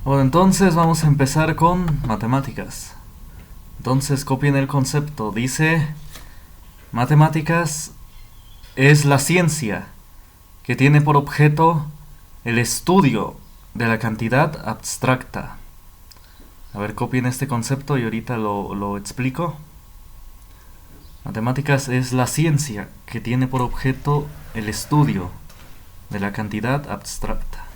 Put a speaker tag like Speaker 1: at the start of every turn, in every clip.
Speaker 1: Bueno, entonces vamos a empezar con matemáticas. Entonces copien el concepto. Dice, matemáticas es la ciencia que tiene por objeto el estudio de la cantidad abstracta. A ver, copien este concepto y ahorita lo explico. Matemáticas es la ciencia que tiene por objeto el estudio de la cantidad abstracta.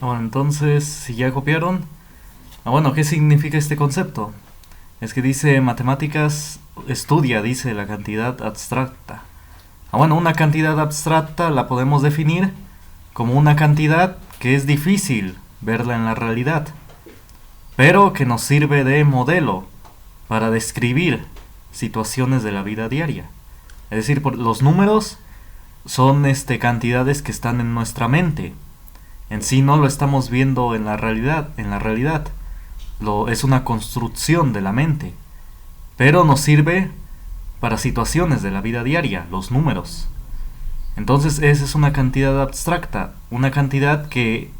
Speaker 1: Bueno, entonces, si ya copiaron, bueno, ¿qué significa este concepto? Es que dice matemáticas estudia, dice la cantidad abstracta. Bueno, una cantidad abstracta la podemos definir como una cantidad que es difícil verla en la realidad, pero que nos sirve de modelo para describir situaciones de la vida diaria. Es decir, los números son cantidades que están en nuestra mente. En sí no lo estamos viendo en la realidad, es una construcción de la mente, pero nos sirve para situaciones de la vida diaria, los números. Entonces esa es una cantidad abstracta, una cantidad que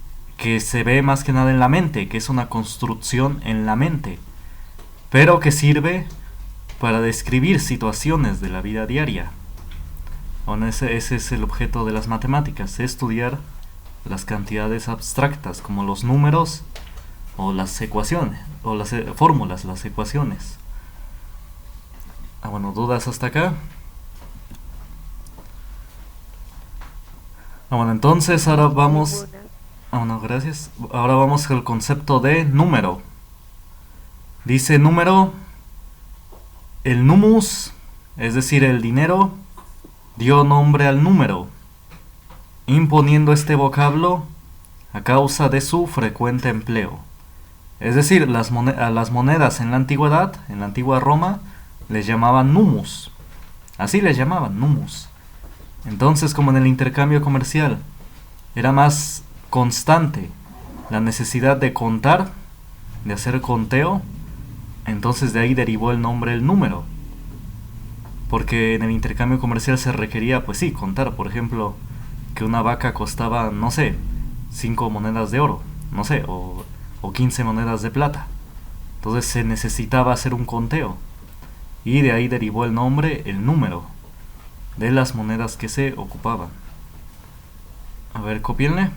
Speaker 1: se ve más que nada en la mente, que es una construcción en la mente, pero que sirve para describir situaciones de la vida diaria. Bueno, ese es el objeto de las matemáticas, estudiar las cantidades abstractas como los números o las ecuaciones o las fórmulas, las ecuaciones. Bueno, ¿dudas hasta acá? Bueno, entonces ahora vamos... bueno, gracias. Ahora vamos al concepto de número. Dice número, el numus, es decir, el dinero, dio nombre al número, imponiendo este vocablo a causa de su frecuente empleo. Es decir, a las monedas en la antigüedad, en la antigua Roma, les llamaban numus. Así les llamaban, numus. Entonces, como en el intercambio comercial era más constante la necesidad de contar, de hacer conteo, entonces de ahí derivó el nombre el número. Porque en el intercambio comercial se requería, pues sí, contar. Por ejemplo, que una vaca costaba, no sé, 5 monedas de oro, no sé, o 15 monedas de plata. Entonces se necesitaba hacer un conteo. Y de ahí derivó el nombre, el número, de las monedas que se ocupaban. A ver, copienle.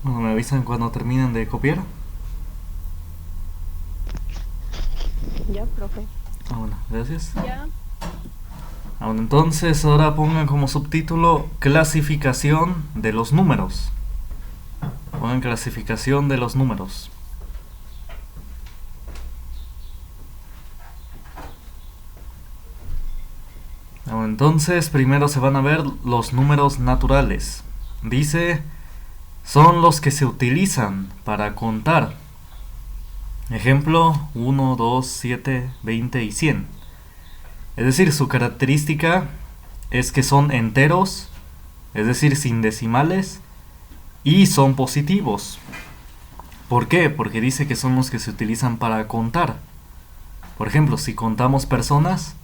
Speaker 1: Bueno, me avisan cuando terminen de copiar.
Speaker 2: Ya, profe.
Speaker 1: Bueno, gracias.
Speaker 2: Ya.
Speaker 1: Bueno, entonces ahora pongan como subtítulo clasificación de los números. Pongan clasificación de los números. Bueno, entonces primero se van a ver los números naturales. Dice, son los que se utilizan para contar. Ejemplo, 1, 2, 7, 20 y 100. Es decir, su característica es que son enteros, es decir, sin decimales, y son positivos. ¿Por qué? Porque dice que son los que se utilizan para contar. Por ejemplo, si contamos personas,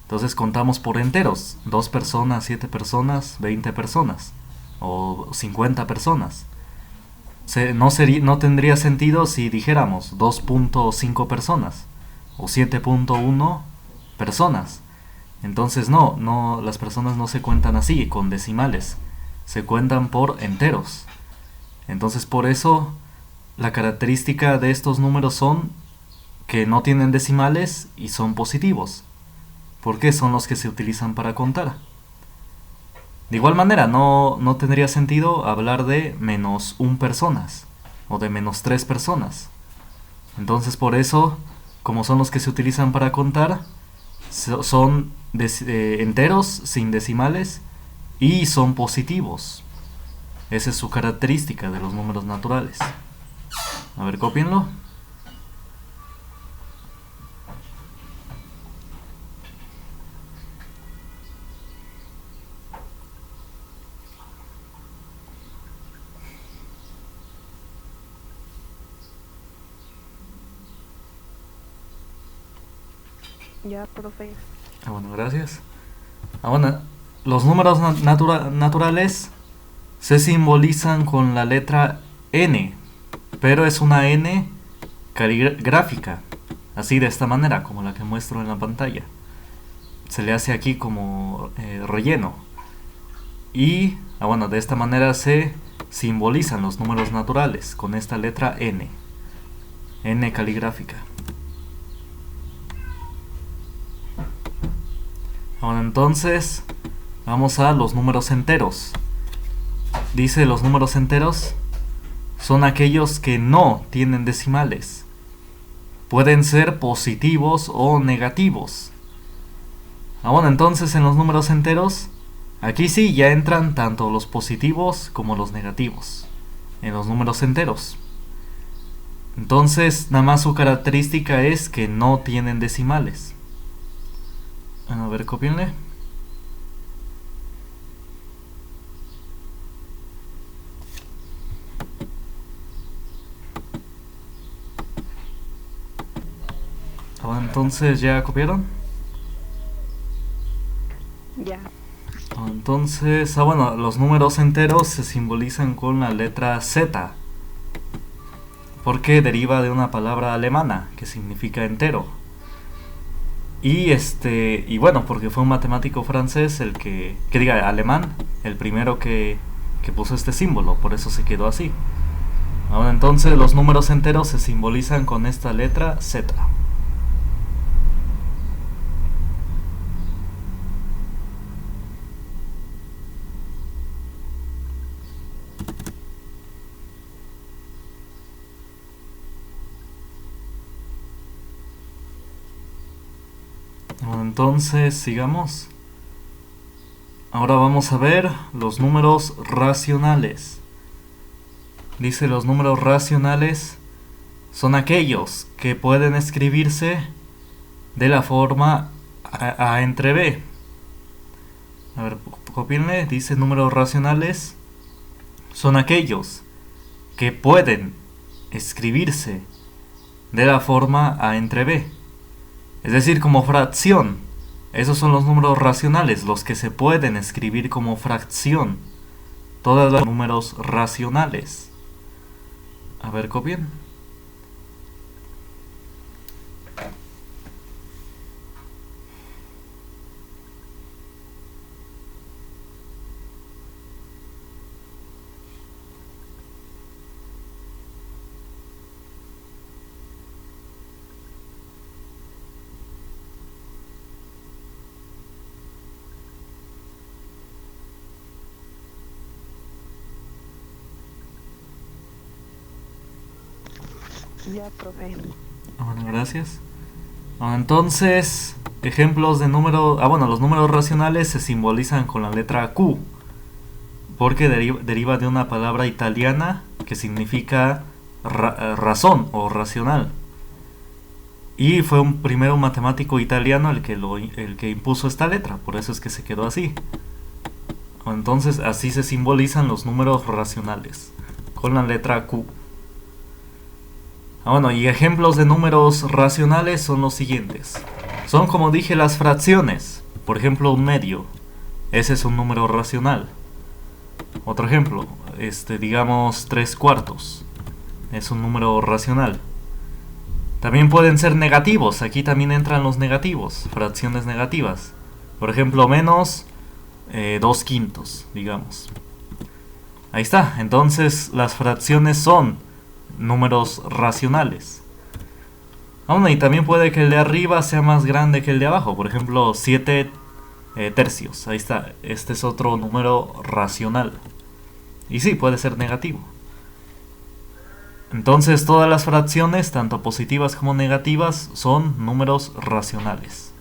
Speaker 1: entonces contamos por enteros. 2 personas, 7 personas, 20 personas. O 50 personas. No tendría sentido si dijéramos 2.5 personas. o 7.1 personas. Entonces no, las personas no se cuentan así, con decimales, se cuentan por enteros. Entonces por eso la característica de estos números son que no tienen decimales y son positivos, porque son los que se utilizan para contar. De igual manera, no tendría sentido hablar de -1 personas o de -3 personas. Entonces por eso, como son los que se utilizan para contar, son enteros sin decimales y son positivos. Esa es su característica de los números naturales. A ver, cópienlo.
Speaker 2: Ya, profe.
Speaker 1: Bueno, gracias. Bueno, los números naturales se simbolizan con la letra N, pero es una N caligráfica, así de esta manera, como la que muestro en la pantalla. Se le hace aquí como relleno. Y bueno, de esta manera se simbolizan los números naturales con esta letra N, N caligráfica. Ahora entonces vamos a los números enteros. Dice, los números enteros son aquellos que no tienen decimales. Pueden ser positivos o negativos. Bueno, entonces en los números enteros, aquí sí ya entran tanto los positivos como los negativos en los números enteros. Entonces nada más su característica es que no tienen decimales. A ver, cópienle. Entonces, ¿ya copiaron?
Speaker 2: Ya.
Speaker 1: Entonces, bueno, los números enteros se simbolizan con la letra Z, porque deriva de una palabra alemana que significa entero. Y bueno, porque fue un matemático francés alemán, el primero que puso este símbolo, por eso se quedó así. Ahora entonces los números enteros se simbolizan con esta letra Z. Bueno, entonces sigamos. Ahora vamos a ver los números racionales. Dice, los números racionales son aquellos que pueden escribirse de la forma A entre B. A ver, copíenle. Dice, números racionales son aquellos que pueden escribirse de la forma A entre B. Es decir, como fracción. Esos son los números racionales, los que se pueden escribir como fracción. Todos los números racionales. A ver, copien.
Speaker 2: Ya, profe.
Speaker 1: Bueno, gracias. Entonces, ejemplos de números. Bueno, los números racionales se simbolizan con la letra Q, porque deriva de una palabra italiana que significa razón o racional. Y fue primero un matemático italiano el que impuso esta letra, por eso es que se quedó así. Entonces, así se simbolizan los números racionales, con la letra Q. Bueno, y ejemplos de números racionales son los siguientes. Son, como dije, las fracciones. Por ejemplo, un medio. Ese es un número racional. Otro ejemplo, digamos 3/4. Es un número racional. También pueden ser negativos. Aquí también entran los negativos, fracciones negativas. Por ejemplo, menos 2 quintos, digamos. Ahí está. Entonces las fracciones son números racionales. Bueno, y también puede que el de arriba sea más grande que el de abajo. Por ejemplo, 7 tercios. Ahí está. Este es otro número racional. Y sí, puede ser negativo. Entonces todas las fracciones, tanto positivas como negativas, son números racionales.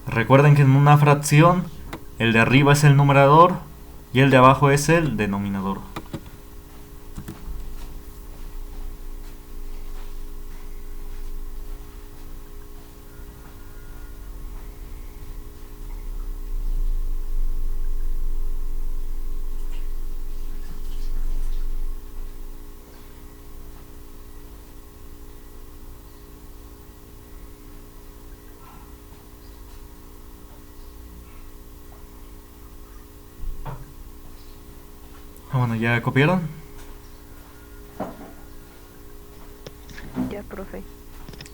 Speaker 1: Recuerden que en una fracción el de arriba es el numerador y el de abajo es el denominador. Bueno, ¿ya copiaron?
Speaker 2: Ya, profe.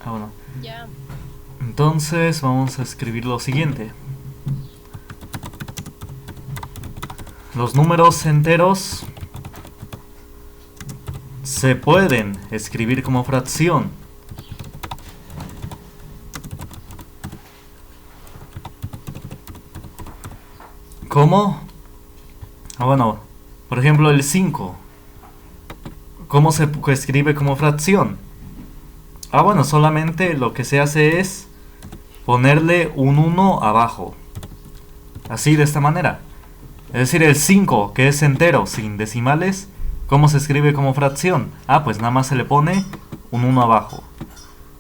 Speaker 1: Bueno.
Speaker 3: Ya.
Speaker 1: Entonces vamos a escribir lo siguiente. Los números enteros se pueden escribir como fracción. ¿Cómo? Bueno, por ejemplo el 5. ¿Cómo se escribe como fracción? Bueno, solamente lo que se hace es ponerle un 1 abajo. Así, de esta manera. Es decir, el 5, que es entero, sin decimales, ¿cómo se escribe como fracción? Pues nada más se le pone un 1 abajo.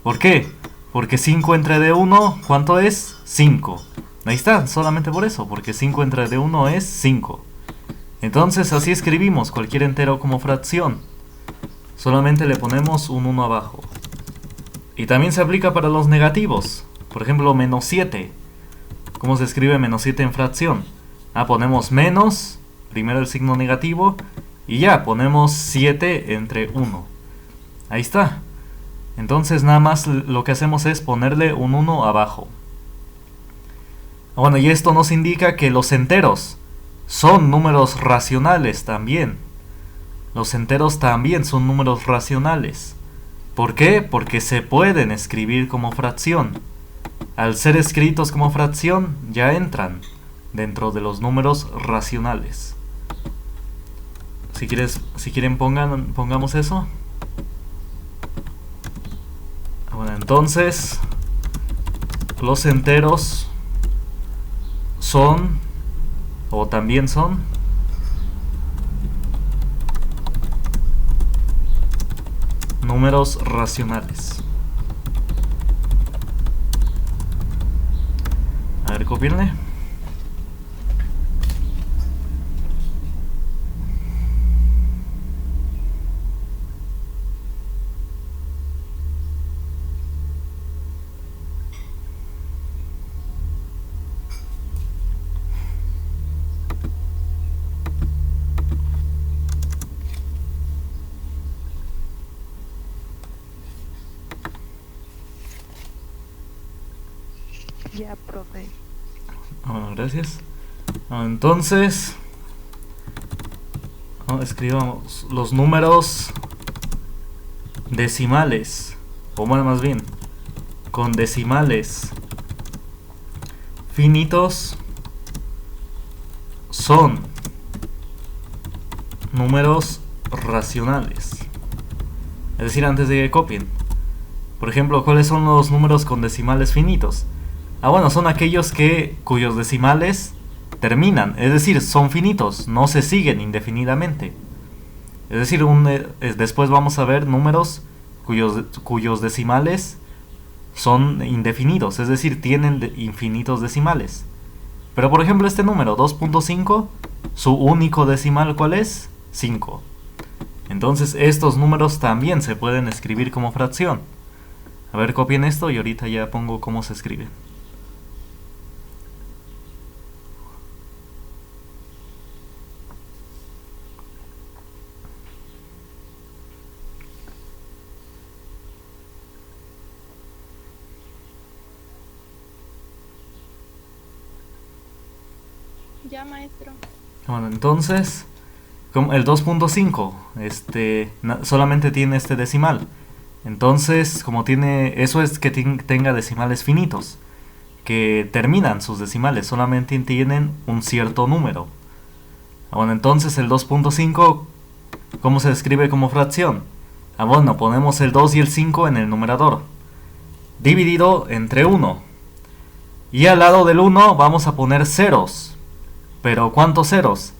Speaker 1: ¿Por qué? Porque 5 entre de 1, ¿cuánto es? 5. Ahí está, solamente por eso, porque 5 entre de 1 es 5. Entonces así escribimos cualquier entero como fracción. Solamente le ponemos un 1 abajo. Y también se aplica para los negativos. Por ejemplo, menos 7. ¿Cómo se escribe menos 7 en fracción? Ponemos menos, primero el signo negativo, y ya, ponemos 7 entre 1. Ahí está. Entonces nada más lo que hacemos es ponerle un 1 abajo. Bueno, y esto nos indica que los enteros son números racionales también. Los enteros también son números racionales. ¿Por qué? Porque se pueden escribir como fracción. Al ser escritos como fracción, ya entran dentro de los números racionales. Si quieren pongamos eso. Bueno, entonces los enteros son, o también son, números racionales. A ver, copienle.
Speaker 2: Ya, profe.
Speaker 1: Bueno, gracias. Entonces, escribamos los números decimales, o bueno, más bien, con decimales finitos son números racionales. Es decir, antes de que copien. Por ejemplo, ¿cuáles son los números con decimales finitos? Bueno, son aquellos cuyos decimales terminan, es decir, son finitos, no se siguen indefinidamente. Es decir, después vamos a ver números cuyos decimales son indefinidos, es decir, tienen infinitos decimales. Pero por ejemplo este número 2.5, su único decimal, ¿cuál es? 5. Entonces estos números también se pueden escribir como fracción. A ver, copien esto y ahorita ya pongo cómo se escribe.
Speaker 3: Ya, maestro.
Speaker 1: Bueno, entonces, el 2.5 solamente tiene este decimal. Entonces, como tiene, eso es que tenga decimales finitos, que terminan sus decimales, solamente tienen un cierto número. Bueno, entonces el 2.5, ¿cómo se describe como fracción? Bueno, ponemos el 2 y el 5 en el numerador, dividido entre 1. Y al lado del 1 vamos a poner ceros. ¿Pero cuántos ceros?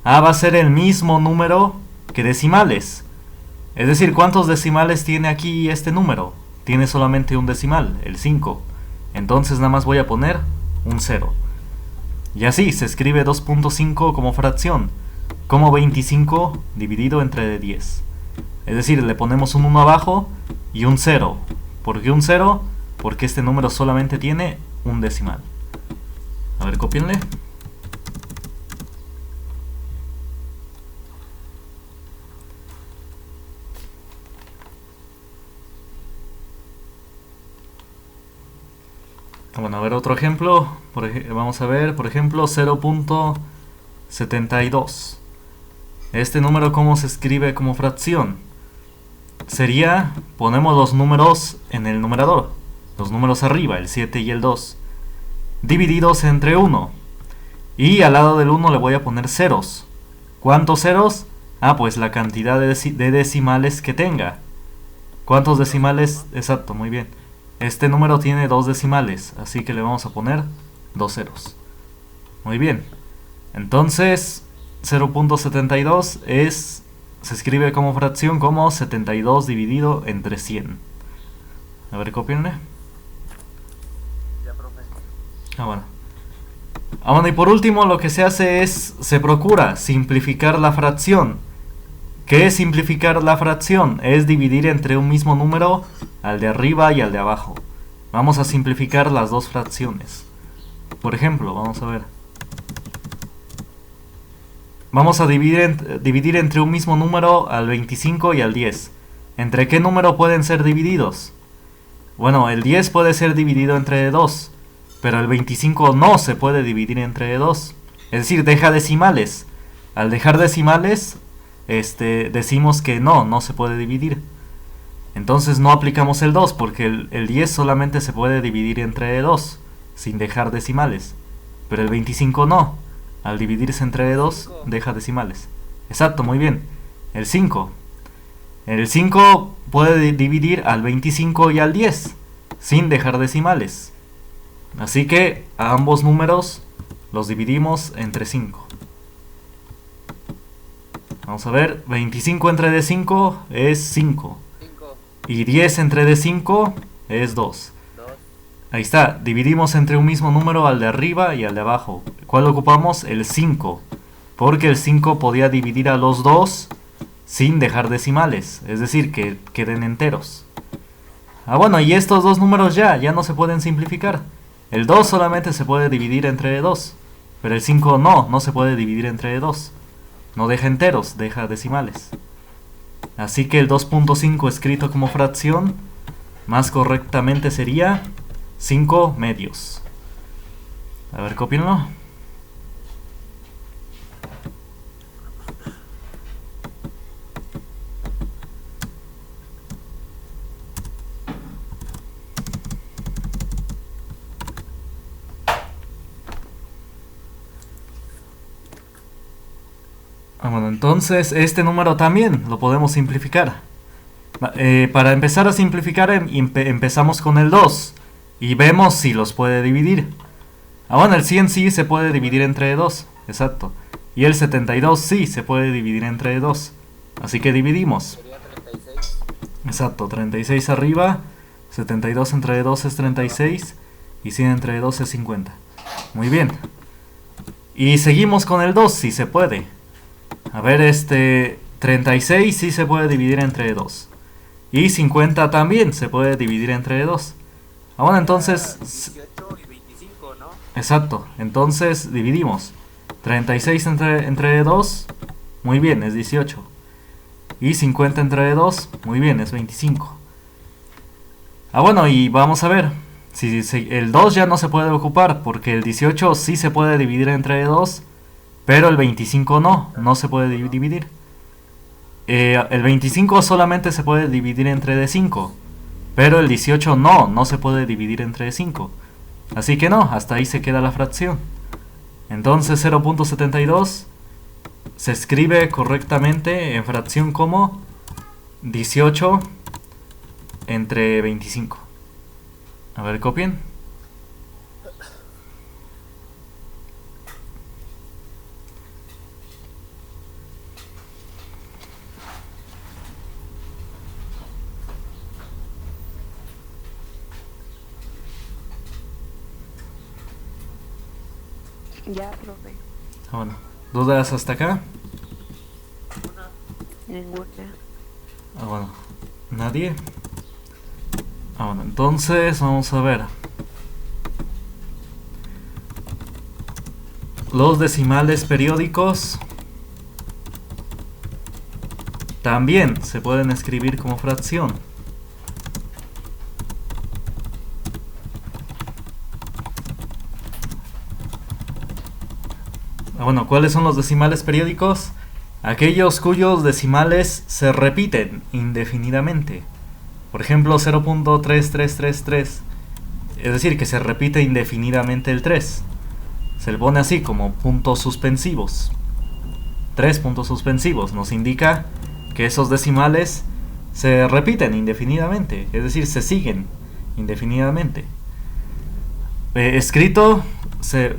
Speaker 1: Va a ser el mismo número que decimales. Es decir, ¿cuántos decimales tiene aquí este número? Tiene solamente un decimal, el 5. Entonces nada más voy a poner un 0. Y así se escribe 2.5 como fracción, como 25 dividido entre 10. Es decir, le ponemos un 1 abajo y un 0. ¿Por qué un 0? Porque este número solamente tiene un decimal. A ver, cópienle. Bueno, a ver otro ejemplo. Vamos a ver, por ejemplo, 0.72. Este número, ¿cómo se escribe como fracción? Sería, ponemos los números en el numerador, los números arriba, el 7 y el 2, divididos entre 1. Y al lado del 1 le voy a poner ceros. ¿Cuántos ceros? Pues la cantidad de decimales que tenga. ¿Cuántos decimales? Exacto, muy bien. Este número tiene 2 decimales, así que le vamos a poner 2 ceros. Muy bien. Entonces, 0.72 se escribe como fracción como 72 dividido entre 100. A ver, cópienle.
Speaker 4: Ya, profe.
Speaker 1: Bueno. Bueno, y por último lo que se hace es, se procura simplificar la fracción. ¿Qué es simplificar la fracción? Es dividir entre un mismo número al de arriba y al de abajo. Vamos a simplificar las dos fracciones. Por ejemplo, vamos a ver. Vamos a dividir entre un mismo número al 25 y al 10. ¿Entre qué número pueden ser divididos? Bueno, el 10 puede ser dividido entre 2, pero el 25 no se puede dividir entre 2. Es decir, deja decimales. Al dejar decimales, decimos que no se puede dividir. Entonces no aplicamos el 2 porque el 10 solamente se puede dividir entre 2 sin dejar decimales, pero el 25 no. Al dividirse entre 2 deja decimales. Exacto, muy bien. El 5 puede dividir al 25 y al 10 sin dejar decimales. Así que a ambos números los dividimos entre 5. Vamos a ver, 25 entre D5 es 5. Y 10 entre D5 es 2. Ahí está, dividimos entre un mismo número al de arriba y al de abajo. ¿Cuál ocupamos? El 5. Porque el 5 podía dividir a los dos sin dejar decimales. Es decir, que queden enteros. Bueno, y estos dos números ya no se pueden simplificar. El 2 solamente se puede dividir entre 2. Pero el 5 no se puede dividir entre 2. No deja enteros, deja decimales. Así que el 2.5 escrito como fracción, más correctamente sería 5 medios. A ver, cópienlo. Bueno, entonces este número también lo podemos simplificar. Para empezar a simplificar empezamos con el 2 y vemos si los puede dividir. Bueno, el 100 sí se puede dividir entre 2, exacto. Y el 72 sí se puede dividir entre 2. Así que dividimos.
Speaker 4: Sería 36.
Speaker 1: Exacto, 36 arriba, 72 entre 2 es 36 y 100 entre 2 es 50. Muy bien. Y seguimos con el 2 si se puede. A ver, 36 sí se puede dividir entre 2. Y 50 también se puede dividir entre 2. Bueno, entonces...
Speaker 4: 18 y 25, ¿no?
Speaker 1: Exacto, entonces dividimos. 36 entre 2, muy bien, es 18. Y 50 entre 2, muy bien, es 25. Bueno, y vamos a ver. Si el 2 ya no se puede ocupar, porque el 18 sí se puede dividir entre 2 pero el 25 no se puede dividir. El 25 solamente se puede dividir entre de 5, pero el 18 no se puede dividir entre de 5. Así que no, hasta ahí se queda la fracción. Entonces 0.72 se escribe correctamente en fracción como 18 entre 25. A ver, copien.
Speaker 2: Ya, profe.
Speaker 1: Bueno, ¿dudas hasta acá?
Speaker 2: Ninguna.
Speaker 1: Bueno, nadie. Bueno, entonces vamos a ver. Los decimales periódicos también se pueden escribir como fracción. Bueno, ¿cuáles son los decimales periódicos? Aquellos cuyos decimales se repiten indefinidamente. Por ejemplo, 0.3333. Es decir, que se repite indefinidamente el 3. Se le pone así como puntos suspensivos. 3 puntos suspensivos. Nos indica que esos decimales se repiten indefinidamente. Es decir, se siguen indefinidamente. Escrito,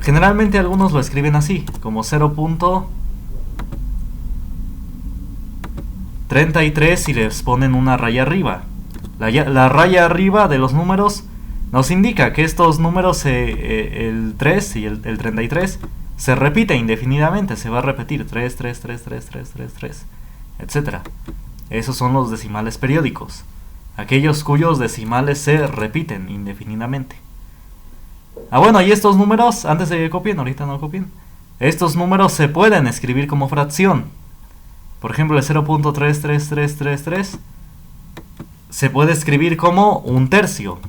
Speaker 1: generalmente algunos lo escriben así, como 0.33 y les ponen una raya arriba. La raya arriba de los números nos indica que estos números, el 3 y el 33, se repite indefinidamente. Se va a repetir 3, 3, 3, 3, 3, 3, 3, etc. Esos son los decimales periódicos. Aquellos cuyos decimales se repiten indefinidamente. Bueno, y estos números, antes de que copien, ahorita no copien, estos números se pueden escribir como fracción. Por ejemplo, el 0.33333 se puede escribir como un tercio.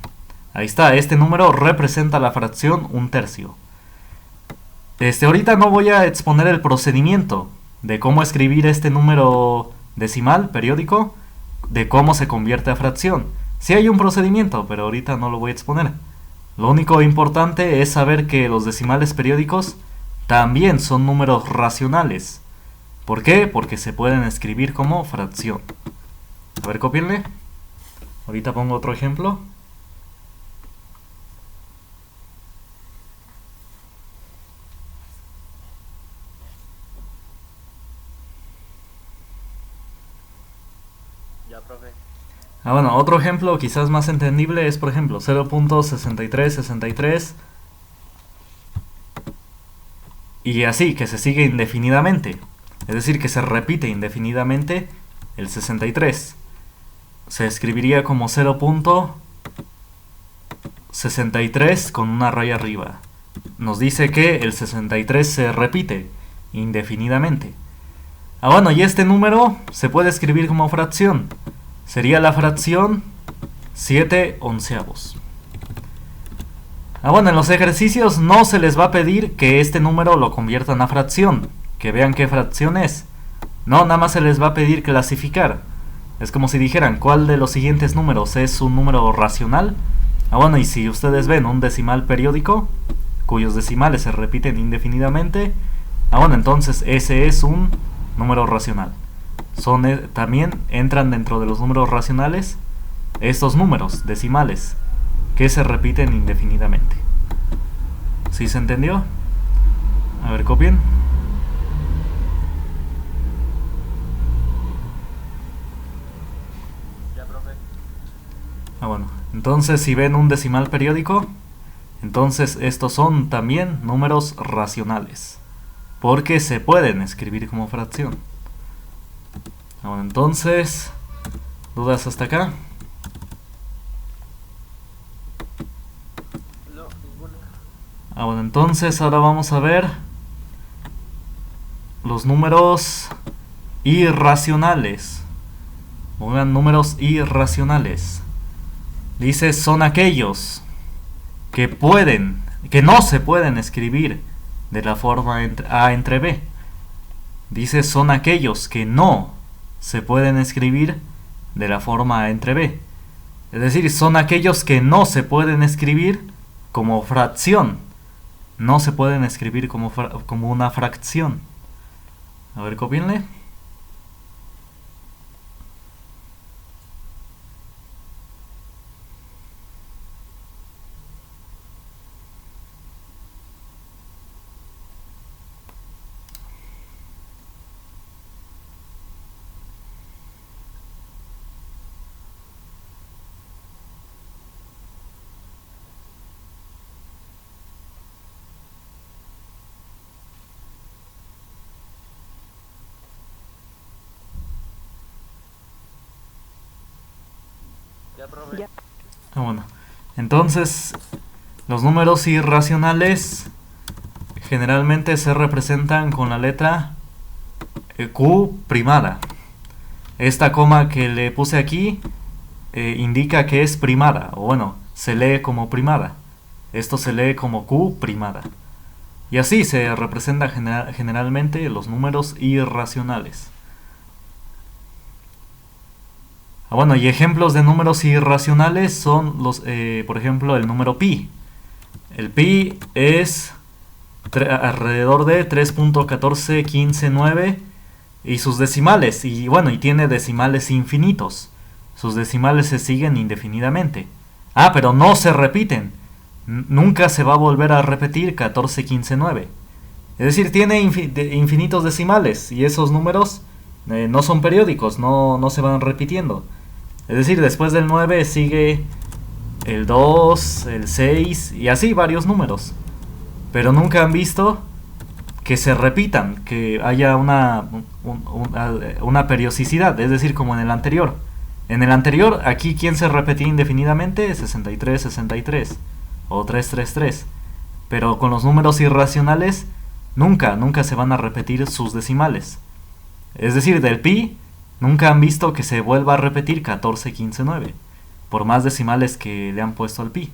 Speaker 1: Ahí está, este número representa la fracción un tercio. Ahorita no voy a exponer el procedimiento de cómo escribir este número decimal periódico, de cómo se convierte a fracción. Sí hay un procedimiento, pero ahorita no lo voy a exponer. Lo único importante es saber que los decimales periódicos también son números racionales. ¿Por qué? Porque se pueden escribir como fracción. A ver, copienle. Ahorita pongo otro ejemplo.
Speaker 4: Ya, profe.
Speaker 1: Bueno, otro ejemplo quizás más entendible es, por ejemplo, 0.6363 y así, que se sigue indefinidamente. Es decir, que se repite indefinidamente el 63. Se escribiría como 0.63 con una raya arriba. Nos dice que el 63 se repite indefinidamente. Bueno, y este número se puede escribir como fracción. Sería la fracción 7/11. Bueno, en los ejercicios no se les va a pedir que este número lo conviertan a fracción, que vean qué fracción es. No, nada más se les va a pedir clasificar. Es como si dijeran, ¿cuál de los siguientes números es un número racional? Bueno, y si ustedes ven un decimal periódico, cuyos decimales se repiten indefinidamente, bueno, entonces ese es un número racional. También entran dentro de los números racionales estos números decimales que se repiten indefinidamente. ¿Sí se entendió? A ver, copien.
Speaker 4: Ya, profe.
Speaker 1: Bueno, entonces si ven un decimal periódico, entonces estos son también números racionales, porque se pueden escribir como fracción. Bueno, entonces, ¿dudas hasta acá?
Speaker 4: No, ninguna.
Speaker 1: Bueno, entonces ahora vamos a ver los números irracionales. Pongan números irracionales. Dice, son aquellos que no se pueden escribir de la forma A entre B. Dice son aquellos que no se pueden escribir de la forma A entre B. Es decir, son aquellos que no se pueden escribir como fracción. No se pueden escribir como una fracción. A ver, copienle.
Speaker 4: Ya, profe.
Speaker 2: Ya.
Speaker 1: Bueno, entonces los números irracionales generalmente se representan con la letra Q primada. Esta coma que le puse aquí indica que es primada, o bueno, se lee como primada. Esto se lee como Q primada. Y así se representan generalmente los números irracionales. Bueno, y ejemplos de números irracionales son los, por ejemplo, el número pi. El pi es alrededor de 3.14159 y sus decimales, y bueno, y tiene decimales infinitos. Sus decimales se siguen indefinidamente. Ah, pero no se repiten. Nunca se va a volver a repetir 14159. Es decir, tiene infinitos decimales y esos números no son periódicos, no se van repitiendo. Es decir, después del 9 sigue el 2, el 6 y así varios números. Pero nunca han visto que se repitan, que haya una periodicidad, es decir, como en el anterior. En el anterior, aquí, ¿quién se repetía indefinidamente? 63, 63 o 333. Pero con los números irracionales, nunca se van a repetir sus decimales. Es decir, del pi, nunca han visto que se vuelva a repetir 14159, por más decimales que le han puesto al pi.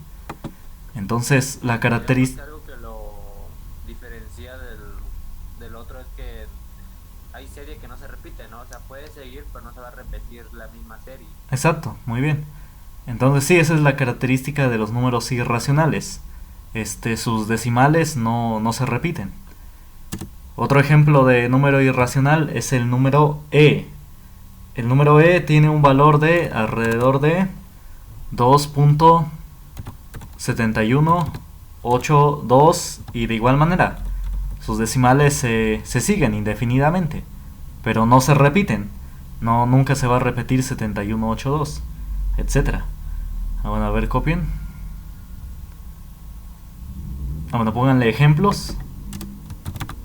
Speaker 1: Entonces, la característica...
Speaker 4: Algo que lo diferencia del otro es que hay serie que no se repite, ¿no? O sea, puede seguir, pero no se va a repetir la misma serie.
Speaker 1: Exacto, muy bien. Entonces sí, esa es la característica de los números irracionales. Sus decimales no se repiten. Otro ejemplo de número irracional es el número e. El número e tiene un valor de alrededor de 2.7182 y de igual manera sus decimales se siguen indefinidamente, pero no se repiten. Nunca se va a repetir 7182, etc. Bueno, a ver, copien. Bueno, pónganle ejemplos.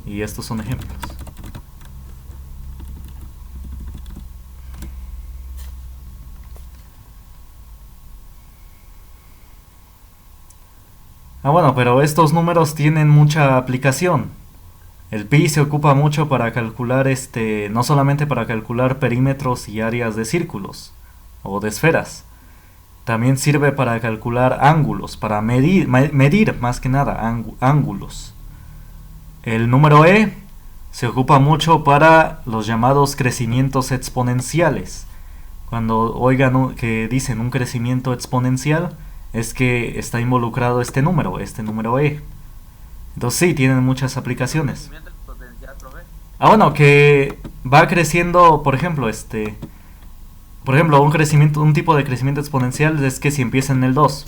Speaker 1: Y estos son ejemplos. Bueno, pero estos números tienen mucha aplicación. El pi se ocupa mucho para calcular no solamente para calcular perímetros y áreas de círculos o de esferas. También sirve para calcular ángulos, para medir más que nada ángulos. El número e se ocupa mucho para los llamados crecimientos exponenciales. Cuando oigan que dicen un crecimiento exponencial, es que está involucrado este número e. Entonces sí, tienen muchas aplicaciones.
Speaker 4: ¿Crecimiento exponencial, profe?
Speaker 1: Bueno, que va creciendo, por ejemplo, un tipo de crecimiento exponencial es que si empieza en el 2,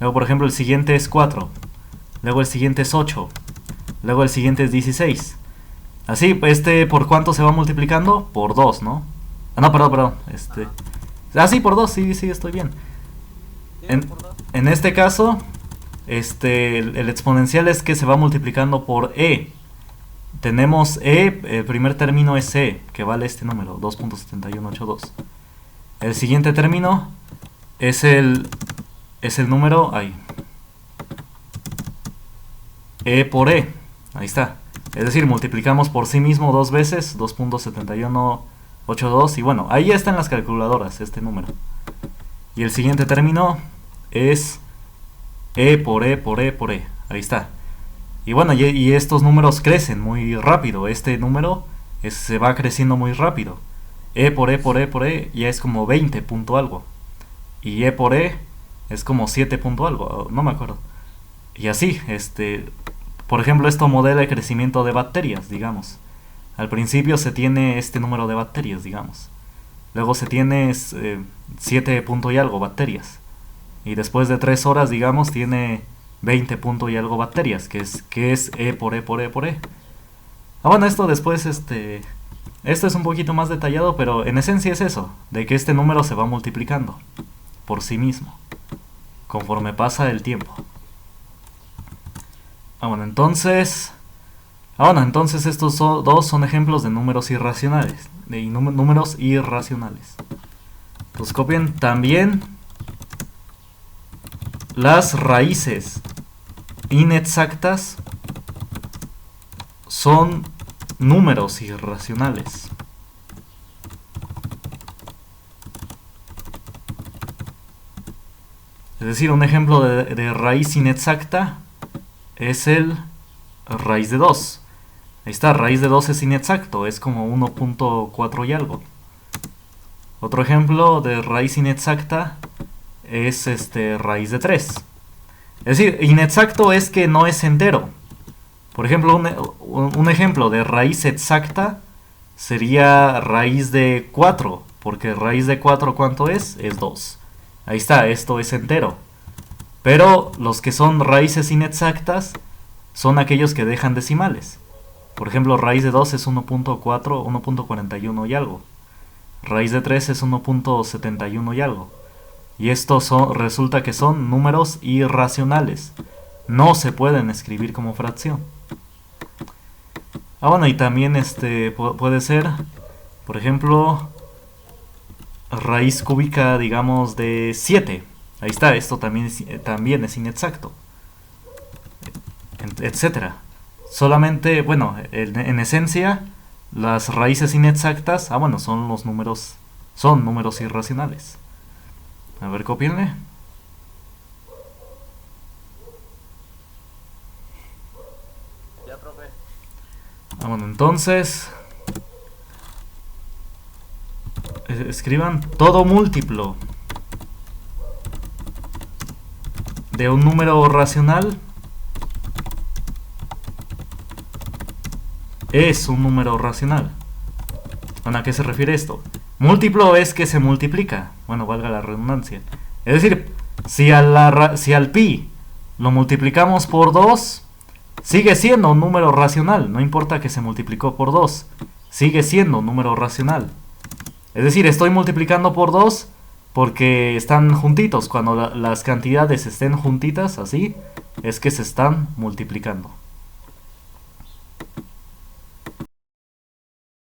Speaker 1: luego por ejemplo el siguiente es 4, luego el siguiente es 8, luego el siguiente es 16. Así, ¿por cuánto se va multiplicando? Por 2, ¿no? No, perdón. Sí, por 2, sí, estoy bien. En este caso, el exponencial es que se va multiplicando por e. Tenemos e, el primer término es e, que vale este número, 2.7182. El siguiente término es el número, e por e, ahí está. Es decir, multiplicamos por sí mismo dos veces, 2.7182, y bueno, ahí está en las calculadoras este número. Y el siguiente término es e por e por e por e, ahí está. Y bueno, y estos números crecen muy rápido. Este número se va creciendo muy rápido. E por E por E por E ya es como 20 punto algo. Y E por E es como 7 punto algo, no me acuerdo. Y así, por ejemplo, esto modela el crecimiento de bacterias, digamos. Al principio se tiene este número de bacterias, digamos. Luego se tiene 7 punto y algo bacterias. Y después de 3 horas, digamos, tiene 20 punto y algo bacterias, que es E por E por E por E. Bueno, esto después, esto es un poquito más detallado, pero en esencia es eso, de que este número se va multiplicando por sí mismo, conforme pasa el tiempo. Entonces estos dos son ejemplos de números irracionales. Números irracionales. Pues copien también las raíces inexactas son números irracionales. Es decir, un ejemplo de raíz inexacta es el raíz de 2. Ahí está, raíz de 2 es inexacto, es como 1.4 y algo. Otro ejemplo de raíz inexacta es raíz de 3. Es decir, inexacto es que no es entero. Por ejemplo, un ejemplo de raíz exacta sería raíz de 4, porque raíz de 4 ¿cuánto es? Es 2. Ahí está, esto es entero. Pero los que son raíces inexactas son aquellos que dejan decimales. Por ejemplo, raíz de 2 es 1.4, 1.41 y algo. Raíz de 3 es 1.71 y algo. Y estos resulta que son números irracionales. No se pueden escribir como fracción. Y también puede ser, por ejemplo, raíz cúbica, digamos, de 7. Ahí está, esto también es inexacto. Etcétera. Solamente, en esencia, las raíces inexactas, son números irracionales. A ver, copienle.
Speaker 4: Ya, profe.
Speaker 1: Entonces escriban todo múltiplo de un número racional es un número racional. ¿A qué se refiere esto? Múltiplo es que se multiplica. Valga la redundancia. Es decir, si al pi lo multiplicamos por 2, sigue siendo un número racional. No importa que se multiplicó por 2. Sigue siendo un número racional. Es decir, estoy multiplicando por 2 porque están juntitos. Cuando las cantidades estén juntitas, así, es que se están multiplicando.